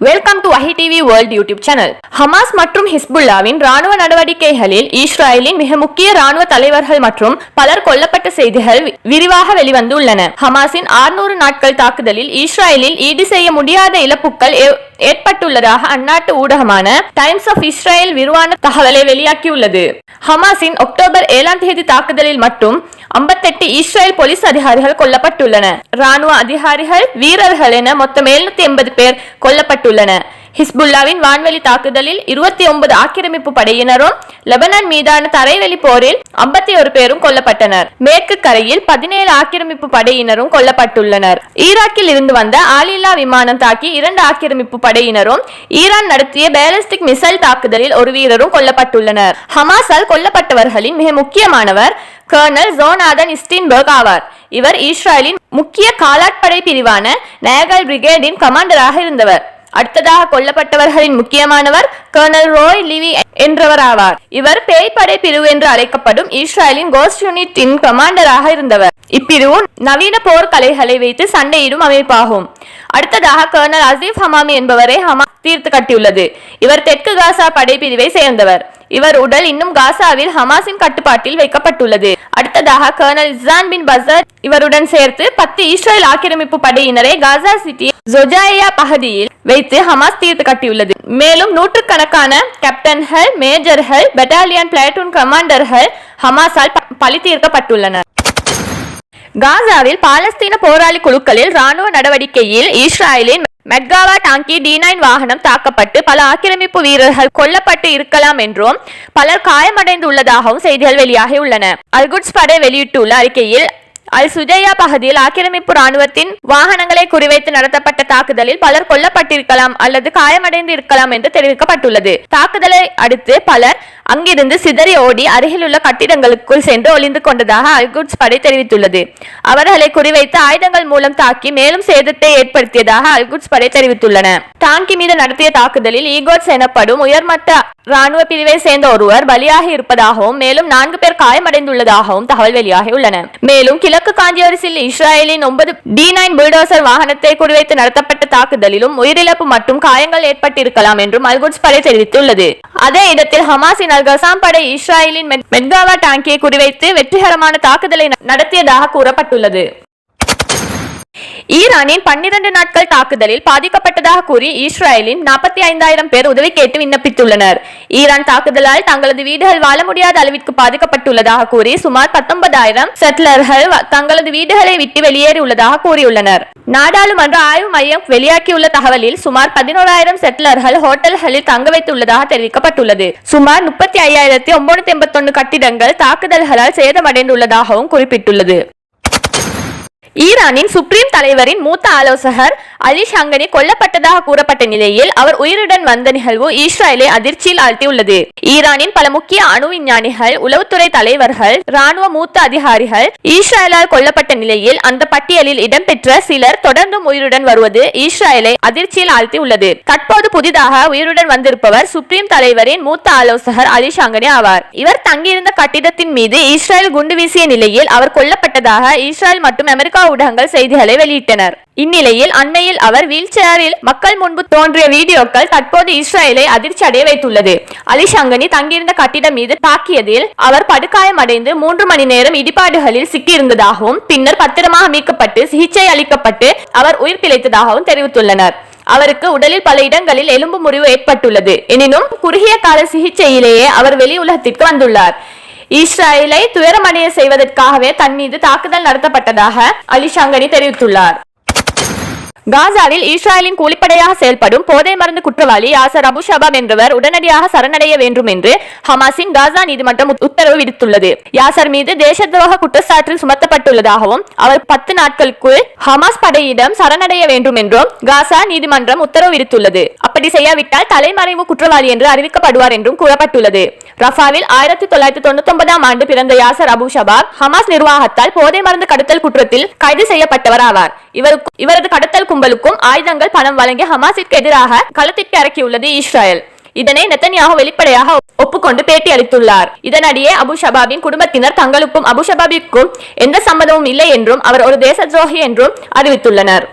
Welcome to Vahi TV world YouTube channel. Hamas மற்றும் ஹிஸ்புல்லாவின் ராணுவ நடவடிக்கைகளில் இஸ்ரேலின் மிக முக்கிய ராணுவ தலைவர்கள் மற்றும் பலர் கொல்லப்பட்ட செய்திகள் விரிவாக வெளிவந்துள்ளன. ஹமாஸின் 600 நாட்கள் தாக்குதலில் இஸ்ரேலில் ஈடு செய்ய முடியாத இழப்புகள் ஏற்பட்டுள்ளதாக அந்நாட்டு ஊடகமான டைம்ஸ் ஆஃப் இஸ்ரேல் விரிவான தகவலை வெளியாக்கியுள்ளது. ஹமாஸின் அக்டோபர் 7ஆம் தேதி தாக்குதலில் மட்டும் 58 இஸ்ரேல் போலீஸ் அதிகாரிகள் கொல்லப்பட்டுள்ளனர். ராணுவ அதிகாரிகள், வீரர்கள் என மொத்தம் 780 பேர் கொல்லப்பட்டுள்ளனர். ஹிஸ்புல்லாவின் வான்வெளி தாக்குதலில் 29 ஆக்கிரமிப்பு படையினரும், லெபனான் மீதான தரைவெளி போரில் 51 பேரும் கொல்லப்பட்டனர். மேற்கு கரையில் 17 ஆக்கிரமிப்பு படையினரும் கொல்லப்பட்டுள்ளனர். ஈராக்கில் இருந்து வந்த ஆளில்லா விமானம் தாக்கி 2 ஆக்கிரமிப்பு படையினரும், ஈரான் நடத்திய பேலிஸ்டிக் மிசைல் தாக்குதலில் ஒரு வீரரும் கொல்லப்பட்டுள்ளனர். ஹமாஸால் கொல்லப்பட்டவர்களின் மிக முக்கியமானவர் கர்னல் ஜோனாதன் ஸ்டீன்பர்க் ஆவார். இவர் இஸ்ரேலின் முக்கிய காலாட்படை பிரிவான நேகல் பிரிகேடின் கமாண்டராக இருந்தவர். அடுத்ததாக கொல்லப்பட்டவர்களின் முக்கியமானவர் கர்னல் ரோய் லிவி என்றவர் ஆவார். இவர் பேய்படை பிரிவு என்று அழைக்கப்படும் இஸ்ரேலின் கோஸ்ட் யூனிட்டின் கமாண்டராக இருந்தவர். இப்பிரிவு நவீன போர் கலைகளை வைத்து சண்டையிடும் அமைப்பாகும். அடுத்ததாக கர்னல் அசீப் ஹமாமி என்பவரை ஹமாஸ் தீர்த்து கட்டியுள்ளது. இவர் தெற்கு காசா படைப்பிரிவை சேர்ந்தவர். இவர் உடல் இன்னும் காசாவில் ஹமாஸின் கட்டுப்பாட்டில் வைக்கப்பட்டுள்ளது. அடுத்ததாக கர்னல் இஸ்ஸான் பின் பசர் இவருடன் சேர்த்து 10 இஸ்ரேல் ஆக்கிரமிப்பு படையினரை காசா சிட்டி ஜொஜாயா பகுதியில் வைத்து ஹமாஸ் தீர்த்து கட்டியுள்ளது. மேலும் நூற்றுக்கணக்கான கேப்டன்கள், மேஜர்கள், பெட்டாலியன், பிளாட்டூன் கமாண்டர்கள் ஹமாஸால் பழி தீர்க்கப்பட்டுள்ளனர். காசாவில் பாலஸ்தீன போராளி குழுக்களில் ராணுவ நடவடிக்கையில் இஸ்ரேலின் மெட்காவா டாங்கி D9 வாகனம் தாக்கப்பட்டு பல ஆக்கிரமிப்பு வீரர்கள் கொல்லப்பட்டு இருக்கலாம் என்றும் பலர் காயமடைந்துள்ளதாகவும் செய்திகள் வெளியாகியுள்ளன. அல்குட்ஸ் படை வெளியிட்டுள்ள அறிக்கையில் அல் சுஜையா பகுதியில் ஆக்கிரமிப்பு ராணுவத்தின் வாகனங்களை குறிவைத்து நடத்தப்பட்ட தாக்குதலில் பலர் கொல்லப்பட்டிருக்கலாம் அல்லது காயமடைந்து இருக்கலாம் என்று தெரிவிக்கப்பட்டுள்ளது. தாக்குதலை அடுத்து பலர் அங்கிருந்து சிதறி ஓடி அருகிலுள்ள கட்டிடங்களுக்குள் சென்று ஒளிந்து கொண்டதாக அல்குட்ஸ் படை தெரிவித்துள்ளது. அவர்களை குறிவைத்து ஆயுதங்கள் மூலம் தாக்கி மேலும் சேதத்தை ஏற்படுத்தியதாக அல்குட்ஸ் படை தெரிவித்துள்ளன. டாங்கி மீது நடத்திய தாக்குதலில் ஈகோட்ஸ் எனப்படும் உயர்மட்ட ராணுவ பிரிவை சேர்ந்த ஒருவர் பலியாகி இருப்பதாகவும் மேலும் 4 பேர் காயமடைந்துள்ளதாகவும் தகவல் வெளியாகியுள்ளன. மேலும் கிழக்கு காஞ்சியரிசில் இஸ்ரேலின் 9 D9 புல்டோசர் வாகனத்தை குறிவைத்து நடத்தப்பட்ட தாக்குதலிலும் உயிரிழப்பு மற்றும் காயங்கள் ஏற்பட்டிருக்கலாம் என்றும் அல்குட்ஸ் படை தெரிவித்துள்ளது. அதே இடத்தில் ஹமாஸின் அல் கசாம் படை இஸ்ரேலின் மெட்காவா டாங்கியை குறிவைத்து வெற்றிகரமான தாக்குதலை நடத்தியதாக கூறப்பட்டுள்ளது. ஈரானின் 12 நாட்கள் தாக்குதலில் பாதிக்கப்பட்டதாக கூறி இஸ்ரேலின் 45,000 பேர் உதவி கேட்டு விண்ணப்பித்துள்ளனர். ஈரான் தாக்குதலால் தங்களது வீடுகள் வாழ முடியாத அளவிற்கு பாதிக்கப்பட்டுள்ளதாக கூறி சுமார் 19,000 செட்டிலர்கள் தங்களது வீடுகளை விட்டு வெளியேறியுள்ளதாக கூறியுள்ளனர். நாடாளுமன்ற ஆய்வு மையம் வெளியாக்கியுள்ள தகவலில் சுமார் 11,000 செட்டிலர்கள் ஹோட்டல்களில் தங்க வைத்துள்ளதாக தெரிவிக்கப்பட்டுள்ளது. சுமார் 35,981 கட்டிடங்கள் தாக்குதல்களால் சேதமடைந்துள்ளதாகவும் குறிப்பிட்டுள்ளது. ஈரானின் சுப்ரீம் தலைவரின் மூத்த ஆலோசகர் அலி ஷங்கனி கொல்லப்பட்டதாக கூறப்பட்ட நிலையில் அவர் உயிருடன் வந்த நிகழ்வு இஸ்ரேலை அதிர்ச்சியில் ஆழ்த்தியுள்ளது. ஈரானின் பல முக்கிய அணு விஞ்ஞானிகள், உளவுத்துறை தலைவர்கள், ராணுவ மூத்த அதிகாரிகள் இஸ்ரேலால் கொல்லப்பட்ட நிலையில் அந்த பட்டியலில் இடம்பெற்ற சிலர் தொடர்ந்தும் உயிருடன் வருவது இஸ்ரேலை அதிர்ச்சியில் ஆழ்த்தியுள்ளது. தற்போது புதிதாக உயிருடன் வந்திருப்பவர் சுப்ரீம் தலைவரின் மூத்த ஆலோசகர் அலி ஷங்கனி ஆவார். இவர் தங்கியிருந்த கட்டிடத்தின் மீது இஸ்ரேல் குண்டு வீசிய நிலையில் அவர் கொல்லப்பட்டதாக இஸ்ரேல் மற்றும் அமெரிக்கா ஊடகங்கள் செய்திகளை வெளியிட்டனர். இந்நிலையில் அண்மையில் அவர் வீல் சேரில் மக்கள் முன்பு தோன்றிய வீடியோக்கள் தற்போது இஸ்ரேலை அதிர்ச்சி அடைய வைத்துள்ளது. அலி ஷங்கனி தங்கியிருந்த கட்டிடம் மீது தாக்கியதில் அவர் படுகாயமடைந்து 3 மணி நேரம் இடிபாடுகளில் சிக்கியிருந்ததாகவும் பின்னர் பத்திரமாக மீட்கப்பட்டு சிகிச்சை அளிக்கப்பட்டு அவர் உயிர் பிழைத்ததாகவும் தெரிவித்துள்ளனர். அவருக்கு உடலில் பல இடங்களில் எலும்பு முறிவு ஏற்பட்டுள்ளது. எனினும் குறுகிய கால சிகிச்சையிலேயே அவர் வெளி உலகத்திற்கு வந்துள்ளார். இஸ்ரேலை துயரமடைய செய்வதற்காகவே தன் மீது தாக்குதல் நடத்தப்பட்டதாக அலி ஷங்கனி தெரிவித்துள்ளார். காசாவில் இஸ்ரேலின் கூலிப்படையாக செயல்படும் போதை மருந்து குற்றவாளி யாசர் அபு ஷபாப் என்பவர் உடனடியாக சரணடைய வேண்டும் என்று ஹமாஸின் காசா நீதிமன்றம் உத்தரவு விடுத்துள்ளது. யாசர் மீது தேச துரோக குற்றச்சாட்டில் சுமத்தப்பட்டுள்ளதாகவும் அவர் 10 நாட்களுக்குள் ஹமாஸ் படையிடம் சரணடைய வேண்டும் என்றும் காசா நீதிமன்றம் உத்தரவு விடுத்துள்ளது. அப்படி செய்யாவிட்டால் தலைமறைவு குற்றவாளி என்று அறிவிக்கப்படுவார் என்றும் கூறப்பட்டுள்ளது. ரஃபாவில் 1999ஆம் ஆண்டு பிறந்த யாசர் அபு ஷபாப் ஹமாஸ் நிர்வாகத்தால் போதை மருந்து கடத்தல் குற்றத்தில் கைது செய்யப்பட்டவர் ஆவார். இவரது கடத்தல் கும்பலுக்கும் ஆயுதங்கள், பணம் வழங்கி ஹமாஸிற்கு எதிராக களத்திற்கு இறக்கியுள்ளது இஸ்ரேல். இதனை நெத்தன்யாஹு வெளிப்படையாக ஒப்புக்கொண்டு பேட்டி அளித்துள்ளார். இதனிடையே அபு ஷபாபின் குடும்பத்தினர் தங்களுக்கும் அபு ஷபாபிற்கும் எந்த சம்மதமும் இல்லை என்றும் அவர் ஒரு தேச துரோகி என்றும் அறிவித்துள்ளனர்.